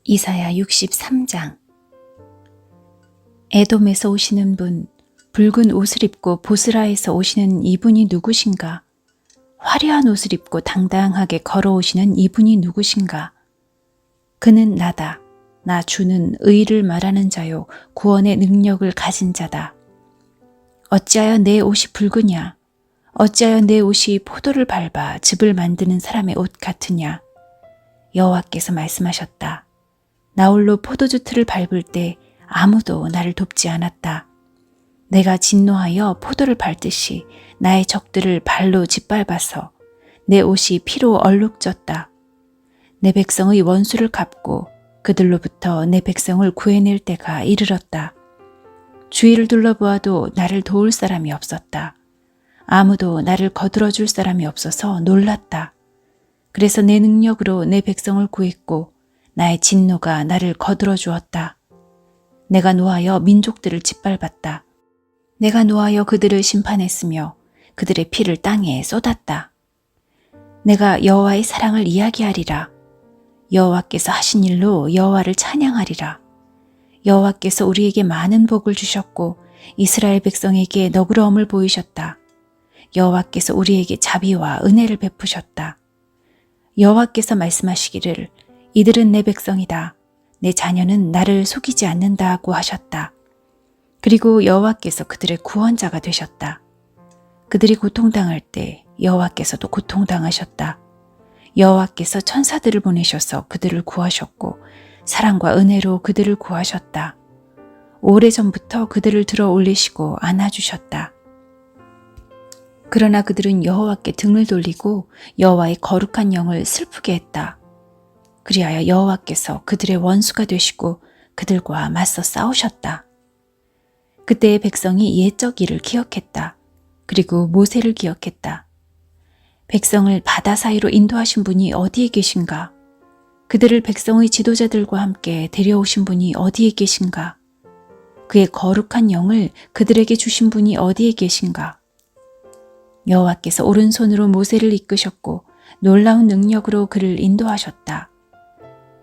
이사야 63장. 에돔에서 오시는 분, 붉은 옷을 입고 보스라에서 오시는 이분이 누구신가? 화려한 옷을 입고 당당하게 걸어오시는 이분이 누구신가? 그는 나다. 나 주는 의를 말하는 자요, 구원의 능력을 가진 자다. 어찌하여 내 옷이 붉으냐? 어찌하여 내 옷이 포도를 밟아 즙을 만드는 사람의 옷 같으냐? 여호와께서 말씀하셨다. 나 홀로 포도주 틀을 밟을 때 아무도 나를 돕지 않았다. 내가 진노하여 포도를 밟듯이 나의 적들을 발로 짓밟아서 내 옷이 피로 얼룩졌다. 내 백성의 원수를 갚고 그들로부터 내 백성을 구해낼 때가 이르렀다. 주위를 둘러보아도 나를 도울 사람이 없었다. 아무도 나를 거들어줄 사람이 없어서 놀랐다. 그래서 내 능력으로 내 백성을 구했고 나의 진노가 나를 거들어 주었다. 내가 노하여 민족들을 짓밟았다. 내가 노하여 그들을 심판했으며 그들의 피를 땅에 쏟았다. 내가 여호와의 사랑을 이야기하리라. 여호와께서 하신 일로 여호와를 찬양하리라. 여호와께서 우리에게 많은 복을 주셨고 이스라엘 백성에게 너그러움을 보이셨다. 여호와께서 우리에게 자비와 은혜를 베푸셨다. 여호와께서 말씀하시기를 이들은 내 백성이다. 내 자녀는 나를 속이지 않는다고 하셨다. 그리고 여호와께서 그들의 구원자가 되셨다. 그들이 고통당할 때 여호와께서도 고통당하셨다. 여호와께서 천사들을 보내셔서 그들을 구하셨고 사랑과 은혜로 그들을 구하셨다. 오래전부터 그들을 들어 올리시고 안아주셨다. 그러나 그들은 여호와께 등을 돌리고 여호와의 거룩한 영을 슬프게 했다. 그리하여 여호와께서 그들의 원수가 되시고 그들과 맞서 싸우셨다. 그때의 백성이 옛적 일을 기억했다. 그리고 모세를 기억했다. 백성을 바다 사이로 인도하신 분이 어디에 계신가? 그들을 백성의 지도자들과 함께 데려오신 분이 어디에 계신가? 그의 거룩한 영을 그들에게 주신 분이 어디에 계신가? 여호와께서 오른손으로 모세를 이끄셨고 놀라운 능력으로 그를 인도하셨다.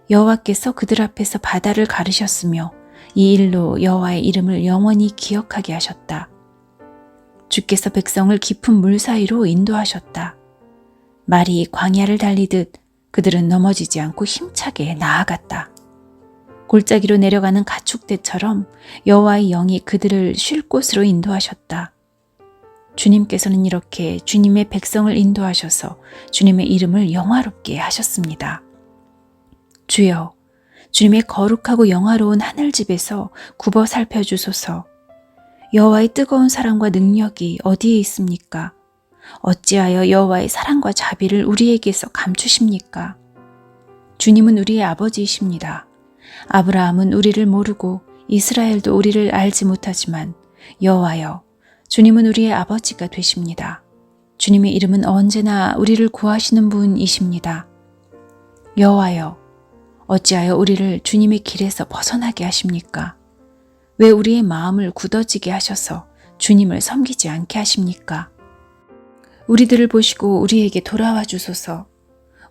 여호와께서 그들 앞에서 바다를 가르셨으며 이 일로 여호와의 이름을 영원히 기억하게 하셨다. 주께서 백성을 깊은 물 사이로 인도하셨다. 말이 광야를 달리듯 그들은 넘어지지 않고 힘차게 나아갔다. 골짜기로 내려가는 가축대처럼 여호와의 영이 그들을 쉴 곳으로 인도하셨다. 주님께서는 이렇게 주님의 백성을 인도하셔서 주님의 이름을 영화롭게 하셨습니다. 주여, 주님의 거룩하고 영화로운 하늘집에서 굽어 살펴주소서. 여호와의 뜨거운 사랑과 능력이 어디에 있습니까? 어찌하여 여호와의 사랑과 자비를 우리에게서 감추십니까? 주님은 우리의 아버지이십니다. 아브라함은 우리를 모르고 이스라엘도 우리를 알지 못하지만 여호와여, 주님은 우리의 아버지가 되십니다. 주님의 이름은 언제나 우리를 구하시는 분이십니다. 여호와여, 어찌하여 우리를 주님의 길에서 벗어나게 하십니까? 왜 우리의 마음을 굳어지게 하셔서 주님을 섬기지 않게 하십니까? 우리들을 보시고 우리에게 돌아와 주소서.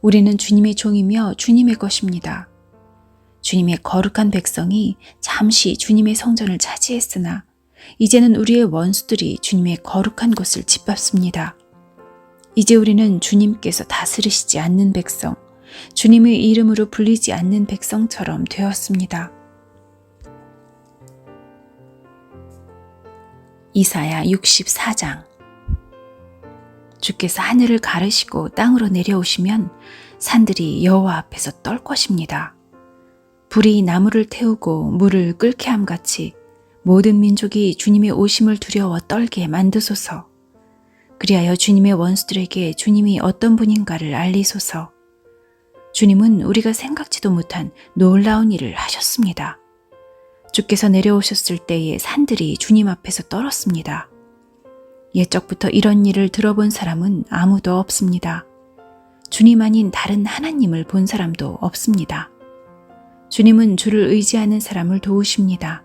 우리는 주님의 종이며 주님의 것입니다. 주님의 거룩한 백성이 잠시 주님의 성전을 차지했으나 이제는 우리의 원수들이 주님의 거룩한 곳을 짓밟습니다. 이제 우리는 주님께서 다스리시지 않는 백성, 주님의 이름으로 불리지 않는 백성처럼 되었습니다. 이사야 64장. 주께서 하늘을 가르시고 땅으로 내려오시면 산들이 여호와 앞에서 떨 것입니다. 불이 나무를 태우고 물을 끓게 함같이 모든 민족이 주님의 오심을 두려워 떨게 만드소서. 그리하여 주님의 원수들에게 주님이 어떤 분인가를 알리소서. 주님은 우리가 생각지도 못한 놀라운 일을 하셨습니다. 주께서 내려오셨을 때에 산들이 주님 앞에서 떨었습니다. 옛적부터 이런 일을 들어본 사람은 아무도 없습니다. 주님 아닌 다른 하나님을 본 사람도 없습니다. 주님은 주를 의지하는 사람을 도우십니다.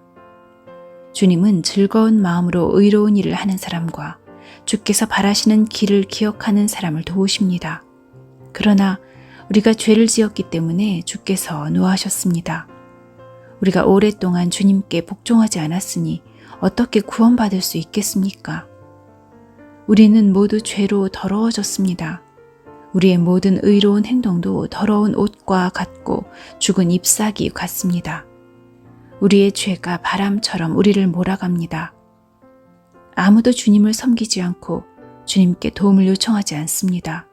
주님은 즐거운 마음으로 의로운 일을 하는 사람과 주께서 바라시는 길을 기억하는 사람을 도우십니다. 그러나 우리가 죄를 지었기 때문에 주께서 노하셨습니다. 우리가 오랫동안 주님께 복종하지 않았으니 어떻게 구원받을 수 있겠습니까? 우리는 모두 죄로 더러워졌습니다. 우리의 모든 의로운 행동도 더러운 옷과 같고 죽은 잎사귀 같습니다. 우리의 죄가 바람처럼 우리를 몰아갑니다. 아무도 주님을 섬기지 않고 주님께 도움을 요청하지 않습니다.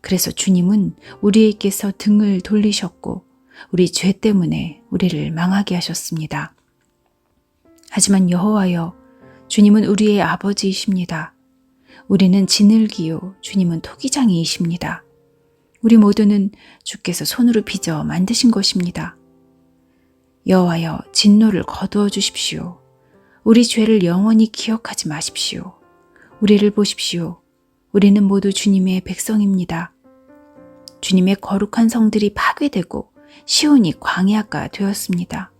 그래서 주님은 우리에게서 등을 돌리셨고 우리 죄 때문에 우리를 망하게 하셨습니다. 하지만 여호와여, 주님은 우리의 아버지이십니다. 우리는 지늘기요, 주님은 토기장이이십니다. 우리 모두는 주께서 손으로 빚어 만드신 것입니다. 여호와여, 진노를 거두어 주십시오. 우리 죄를 영원히 기억하지 마십시오. 우리를 보십시오. 우리는 모두 주님의 백성입니다. 주님의 거룩한 성들이 파괴되고 시온이 광야가 되었습니다.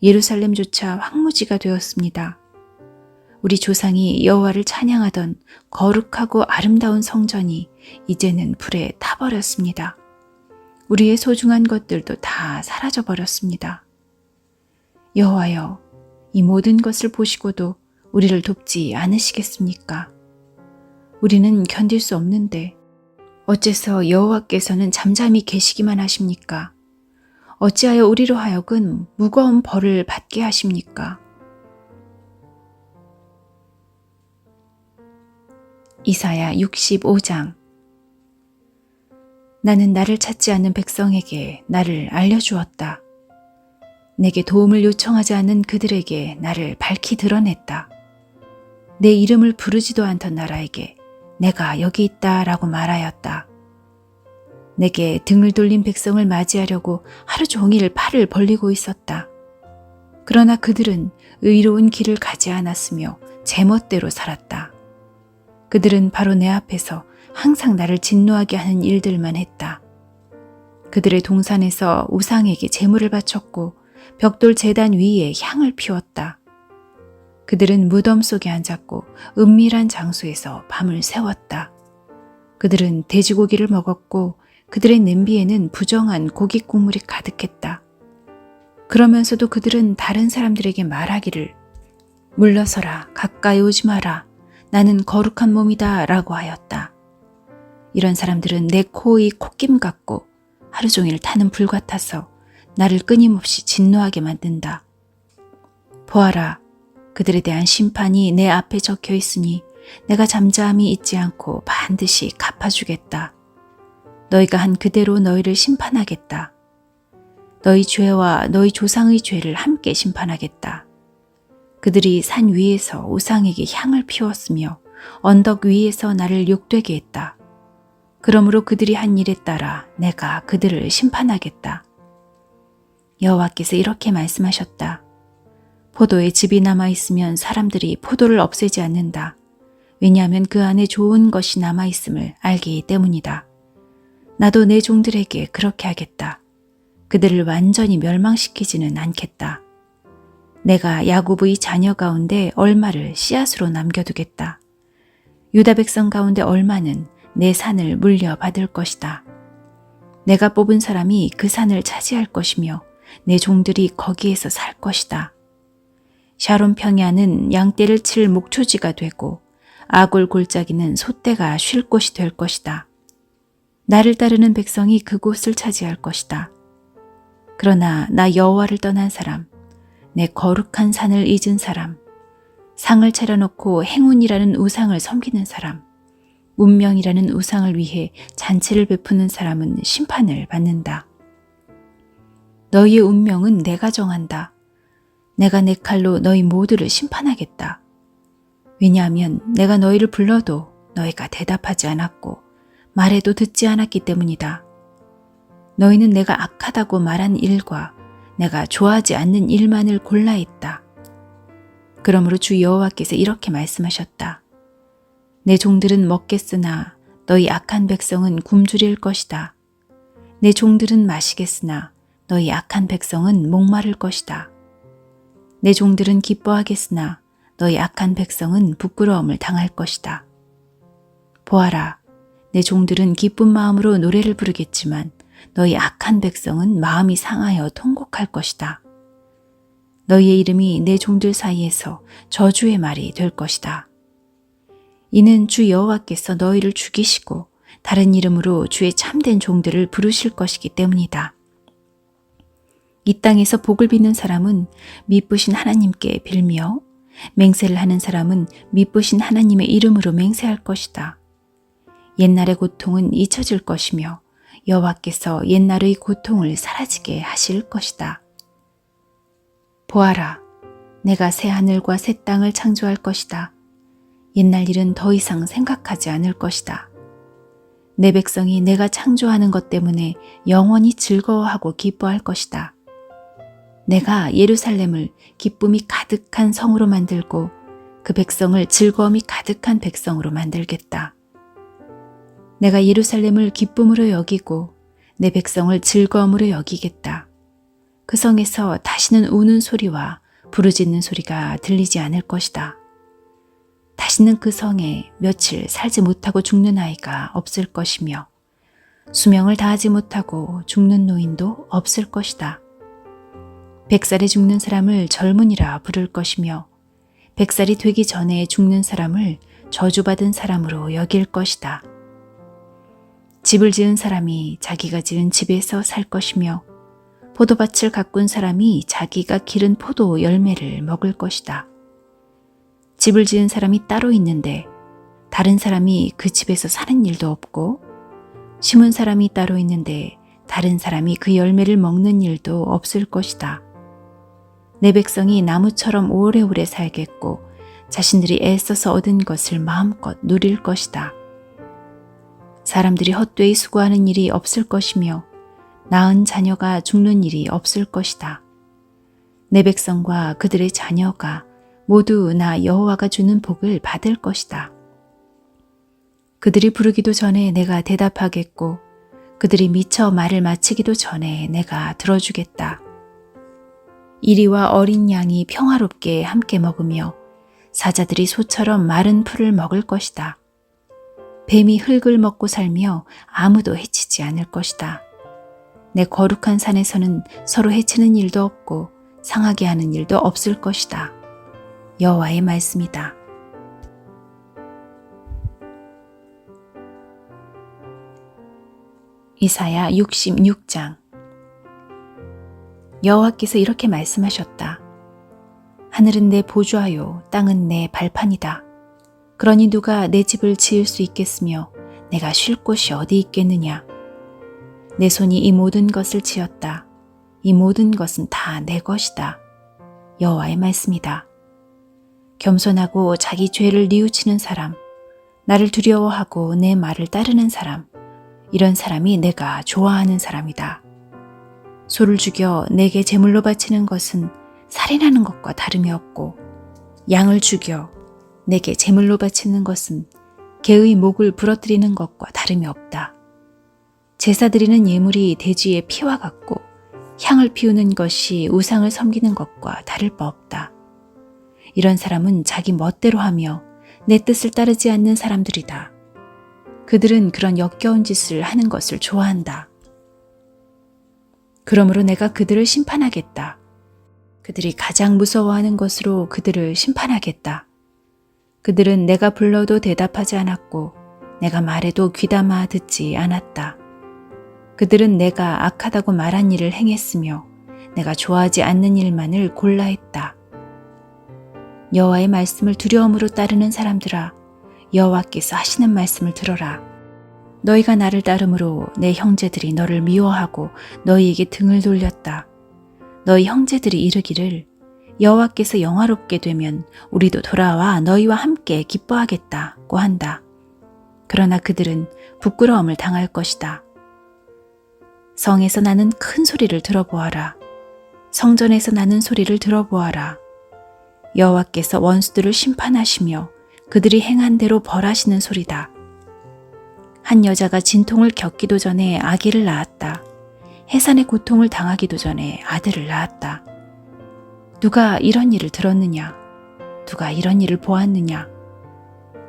예루살렘조차 황무지가 되었습니다. 우리 조상이 여호와를 찬양하던 거룩하고 아름다운 성전이 이제는 불에 타버렸습니다. 우리의 소중한 것들도 다 사라져버렸습니다. 여호와여, 이 모든 것을 보시고도 우리를 돕지 않으시겠습니까? 우리는 견딜 수 없는데 어째서 여호와께서는 잠잠히 계시기만 하십니까? 어찌하여 우리로 하여금 무거운 벌을 받게 하십니까? 이사야 65장. 나는 나를 찾지 않는 백성에게 나를 알려주었다. 내게 도움을 요청하지 않는 그들에게 나를 밝히 드러냈다. 내 이름을 부르지도 않던 나라에게 내가 여기 있다라고 말하였다. 내게 등을 돌린 백성을 맞이하려고 하루 종일 팔을 벌리고 있었다. 그러나 그들은 의로운 길을 가지 않았으며 제멋대로 살았다. 그들은 바로 내 앞에서 항상 나를 진노하게 하는 일들만 했다. 그들의 동산에서 우상에게 제물을 바쳤고 벽돌 제단 위에 향을 피웠다. 그들은 무덤 속에 앉았고 은밀한 장소에서 밤을 새웠다. 그들은 돼지고기를 먹었고 그들의 냄비에는 부정한 고기 국물이 가득했다. 그러면서도 그들은 다른 사람들에게 말하기를 물러서라, 가까이 오지 마라, 나는 거룩한 몸이다 라고 하였다. 이런 사람들은 내 코의 콧김 같고 하루 종일 타는 불 같아서 나를 끊임없이 진노하게 만든다. 보아라, 그들에 대한 심판이 내 앞에 적혀 있으니 내가 잠잠히 있지 않고 반드시 갚아주겠다. 너희가 한 그대로 너희를 심판하겠다. 너희 죄와 너희 조상의 죄를 함께 심판하겠다. 그들이 산 위에서 우상에게 향을 피웠으며 언덕 위에서 나를 욕되게 했다. 그러므로 그들이 한 일에 따라 내가 그들을 심판하겠다. 여호와께서 이렇게 말씀하셨다. 포도의 즙이 남아있으면 사람들이 포도를 없애지 않는다. 왜냐하면 그 안에 좋은 것이 남아있음을 알기 때문이다. 나도 내 종들에게 그렇게 하겠다. 그들을 완전히 멸망시키지는 않겠다. 내가 야곱의 자녀 가운데 얼마를 씨앗으로 남겨두겠다. 유다 백성 가운데 얼마는 내 산을 물려받을 것이다. 내가 뽑은 사람이 그 산을 차지할 것이며 내 종들이 거기에서 살 것이다. 샤론 평야는 양떼를 칠 목초지가 되고 아골 골짜기는 솥대가 쉴 곳이 될 것이다. 나를 따르는 백성이 그곳을 차지할 것이다. 그러나 나 여호와를 떠난 사람, 내 거룩한 산을 잊은 사람, 상을 차려놓고 행운이라는 우상을 섬기는 사람, 운명이라는 우상을 위해 잔치를 베푸는 사람은 심판을 받는다. 너희의 운명은 내가 정한다. 내가 내 칼로 너희 모두를 심판하겠다. 왜냐하면 내가 너희를 불러도 너희가 대답하지 않았고 말해도 듣지 않았기 때문이다. 너희는 내가 악하다고 말한 일과 내가 좋아하지 않는 일만을 골라 했다. 그러므로 주 여호와께서 이렇게 말씀하셨다. 내 종들은 먹겠으나 너희 악한 백성은 굶주릴 것이다. 내 종들은 마시겠으나 너희 악한 백성은 목마를 것이다. 내 종들은 기뻐하겠으나 너희 악한 백성은 부끄러움을 당할 것이다. 보아라, 내 종들은 기쁜 마음으로 노래를 부르겠지만 너희 악한 백성은 마음이 상하여 통곡할 것이다. 너희의 이름이 내 종들 사이에서 저주의 말이 될 것이다. 이는 주 여호와께서 너희를 죽이시고 다른 이름으로 주의 참된 종들을 부르실 것이기 때문이다. 이 땅에서 복을 빚는 사람은 미쁘신 하나님께 빌며 맹세를 하는 사람은 미쁘신 하나님의 이름으로 맹세할 것이다. 옛날의 고통은 잊혀질 것이며 여호와께서 옛날의 고통을 사라지게 하실 것이다. 보아라, 내가 새 하늘과 새 땅을 창조할 것이다. 옛날 일은 더 이상 생각하지 않을 것이다. 내 백성이 내가 창조하는 것 때문에 영원히 즐거워하고 기뻐할 것이다. 내가 예루살렘을 기쁨이 가득한 성으로 만들고 그 백성을 즐거움이 가득한 백성으로 만들겠다. 내가 예루살렘을 기쁨으로 여기고 내 백성을 즐거움으로 여기겠다. 그 성에서 다시는 우는 소리와 부르짖는 소리가 들리지 않을 것이다. 다시는 그 성에 며칠 살지 못하고 죽는 아이가 없을 것이며 수명을 다하지 못하고 죽는 노인도 없을 것이다. 100살에 죽는 사람을 젊은이라 부를 것이며 100살이 되기 전에 죽는 사람을 저주받은 사람으로 여길 것이다. 집을 지은 사람이 자기가 지은 집에서 살 것이며 포도밭을 가꾼 사람이 자기가 기른 포도 열매를 먹을 것이다. 집을 지은 사람이 따로 있는데 다른 사람이 그 집에서 사는 일도 없고 심은 사람이 따로 있는데 다른 사람이 그 열매를 먹는 일도 없을 것이다. 내 백성이 나무처럼 오래오래 살겠고 자신들이 애써서 얻은 것을 마음껏 누릴 것이다. 사람들이 헛되이 수고하는 일이 없을 것이며 낳은 자녀가 죽는 일이 없을 것이다. 내 백성과 그들의 자녀가 모두 나 여호와가 주는 복을 받을 것이다. 그들이 부르기도 전에 내가 대답하겠고 그들이 미처 말을 마치기도 전에 내가 들어주겠다. 이리와 어린 양이 평화롭게 함께 먹으며 사자들이 소처럼 마른 풀을 먹을 것이다. 뱀이 흙을 먹고 살며 아무도 해치지 않을 것이다. 내 거룩한 산에서는 서로 해치는 일도 없고 상하게 하는 일도 없을 것이다. 여호와의 말씀이다. 이사야 66장. 여호와께서 이렇게 말씀하셨다. 하늘은 내 보좌요, 땅은 내 발판이다. 그러니 누가 내 집을 지을 수 있겠으며 내가 쉴 곳이 어디 있겠느냐. 내 손이 이 모든 것을 지었다. 이 모든 것은 다 내 것이다. 여호와의 말씀이다. 겸손하고 자기 죄를 뉘우치는 사람, 나를 두려워하고 내 말을 따르는 사람, 이런 사람이 내가 좋아하는 사람이다. 소를 죽여 내게 제물로 바치는 것은 살인하는 것과 다름이 없고 양을 죽여 내게 제물로 바치는 것은 개의 목을 부러뜨리는 것과 다름이 없다. 제사 드리는 예물이 돼지의 피와 같고 향을 피우는 것이 우상을 섬기는 것과 다를 바 없다. 이런 사람은 자기 멋대로 하며 내 뜻을 따르지 않는 사람들이다. 그들은 그런 역겨운 짓을 하는 것을 좋아한다. 그러므로 내가 그들을 심판하겠다. 그들이 가장 무서워하는 것으로 그들을 심판하겠다. 그들은 내가 불러도 대답하지 않았고 내가 말해도 귀담아 듣지 않았다. 그들은 내가 악하다고 말한 일을 행했으며 내가 좋아하지 않는 일만을 골라 했다. 여호와의 말씀을 두려움으로 따르는 사람들아, 여호와께서 하시는 말씀을 들어라. 너희가 나를 따름으로 내 형제들이 너를 미워하고 너희에게 등을 돌렸다. 너희 형제들이 이르기를 여호와께서 영화롭게 되면 우리도 돌아와 너희와 함께 기뻐하겠다고 한다. 그러나 그들은 부끄러움을 당할 것이다. 성에서 나는 큰 소리를 들어보아라. 성전에서 나는 소리를 들어보아라. 여호와께서 원수들을 심판하시며 그들이 행한 대로 벌하시는 소리다. 한 여자가 진통을 겪기도 전에 아기를 낳았다. 해산의 고통을 당하기도 전에 아들을 낳았다. 누가 이런 일을 들었느냐? 누가 이런 일을 보았느냐?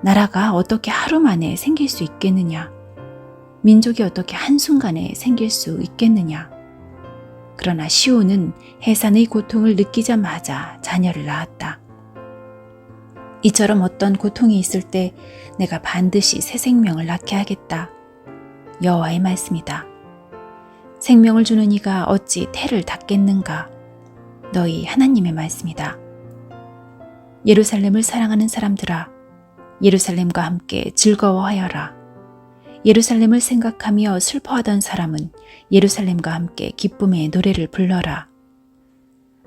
나라가 어떻게 하루 만에 생길 수 있겠느냐? 민족이 어떻게 한순간에 생길 수 있겠느냐. 그러나 시온은 해산의 고통을 느끼자마자 자녀를 낳았다. 이처럼 어떤 고통이 있을 때 내가 반드시 새 생명을 낳게 하겠다. 여호와의 말씀이다. 생명을 주는 이가 어찌 태를 닫겠는가. 너희 하나님의 말씀이다. 예루살렘을 사랑하는 사람들아, 예루살렘과 함께 즐거워하여라. 예루살렘을 생각하며 슬퍼하던 사람은 예루살렘과 함께 기쁨의 노래를 불러라.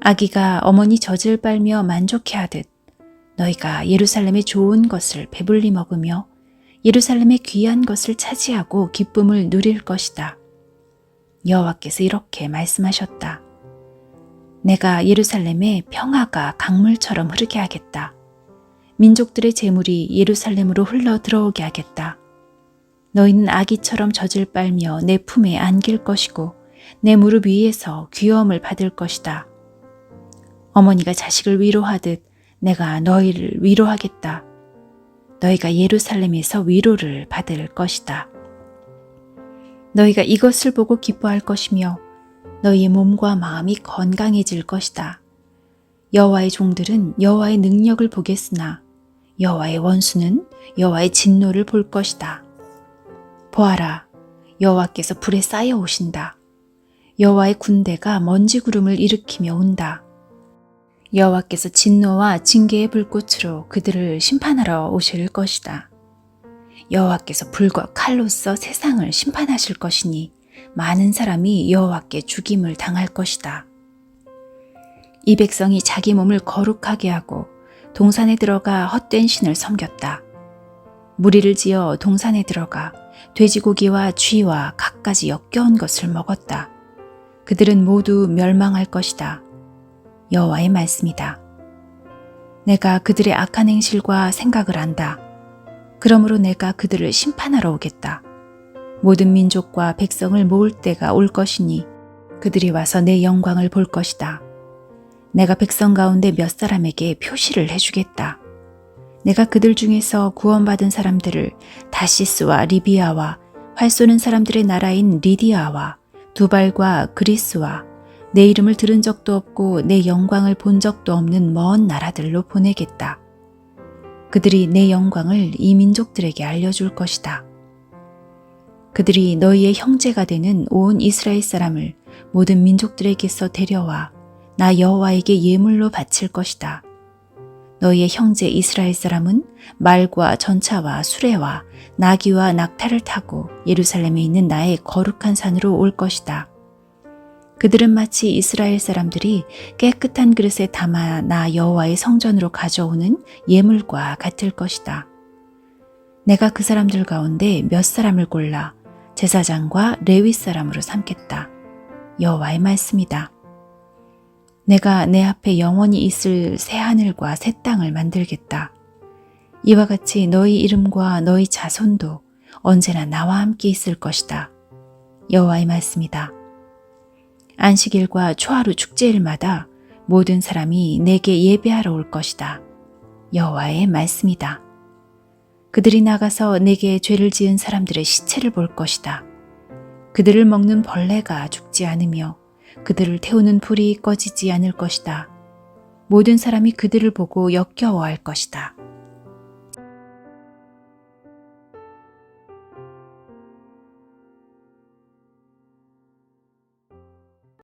아기가 어머니 젖을 빨며 만족해하듯 너희가 예루살렘의 좋은 것을 배불리 먹으며 예루살렘의 귀한 것을 차지하고 기쁨을 누릴 것이다. 여호와께서 이렇게 말씀하셨다. 내가 예루살렘에 평화가 강물처럼 흐르게 하겠다. 민족들의 재물이 예루살렘으로 흘러 들어오게 하겠다. 너희는 아기처럼 젖을 빨며 내 품에 안길 것이고 내 무릎 위에서 귀여움을 받을 것이다. 어머니가 자식을 위로하듯 내가 너희를 위로하겠다. 너희가 예루살렘에서 위로를 받을 것이다. 너희가 이것을 보고 기뻐할 것이며 너희의 몸과 마음이 건강해질 것이다. 여호와의 종들은 여호와의 능력을 보겠으나 여호와의 원수는 여호와의 진노를 볼 것이다. 보아라, 여호와께서 불에 쌓여 오신다. 여호와의 군대가 먼지 구름을 일으키며 온다. 여호와께서 진노와 징계의 불꽃으로 그들을 심판하러 오실 것이다. 여호와께서 불과 칼로써 세상을 심판하실 것이니 많은 사람이 여호와께 죽임을 당할 것이다. 이 백성이 자기 몸을 거룩하게 하고 동산에 들어가 헛된 신을 섬겼다. 무리를 지어 동산에 들어가 돼지고기와 쥐와 갖가지 역겨운 것을 먹었다. 그들은 모두 멸망할 것이다. 여호와의 말씀이다. 내가 그들의 악한 행실과 생각을 안다. 그러므로 내가 그들을 심판하러 오겠다. 모든 민족과 백성을 모을 때가 올 것이니 그들이 와서 내 영광을 볼 것이다. 내가 백성 가운데 몇 사람에게 표시를 해주겠다. 내가 그들 중에서 구원받은 사람들을 다시스와 리비아와 활 쏘는 사람들의 나라인 리디아와 두발과 그리스와 내 이름을 들은 적도 없고 내 영광을 본 적도 없는 먼 나라들로 보내겠다. 그들이 내 영광을 이 민족들에게 알려줄 것이다. 그들이 너희의 형제가 되는 온 이스라엘 사람을 모든 민족들에게서 데려와 나 여호와에게 예물로 바칠 것이다. 너희의 형제 이스라엘 사람은 말과 전차와 수레와 나귀와 낙타를 타고 예루살렘에 있는 나의 거룩한 산으로 올 것이다. 그들은 마치 이스라엘 사람들이 깨끗한 그릇에 담아 나 여호와의 성전으로 가져오는 예물과 같을 것이다. 내가 그 사람들 가운데 몇 사람을 골라 제사장과 레위 사람으로 삼겠다. 여호와의 말씀이다. 내가 내 앞에 영원히 있을 새 하늘과 새 땅을 만들겠다. 이와 같이 너희 이름과 너희 자손도 언제나 나와 함께 있을 것이다. 여호와의 말씀이다. 안식일과 초하루 축제일마다 모든 사람이 내게 예배하러 올 것이다. 여호와의 말씀이다. 그들이 나가서 내게 죄를 지은 사람들의 시체를 볼 것이다. 그들을 먹는 벌레가 죽지 않으며 그들을 태우는 불이 꺼지지 않을 것이다. 모든 사람이 그들을 보고 역겨워할 것이다.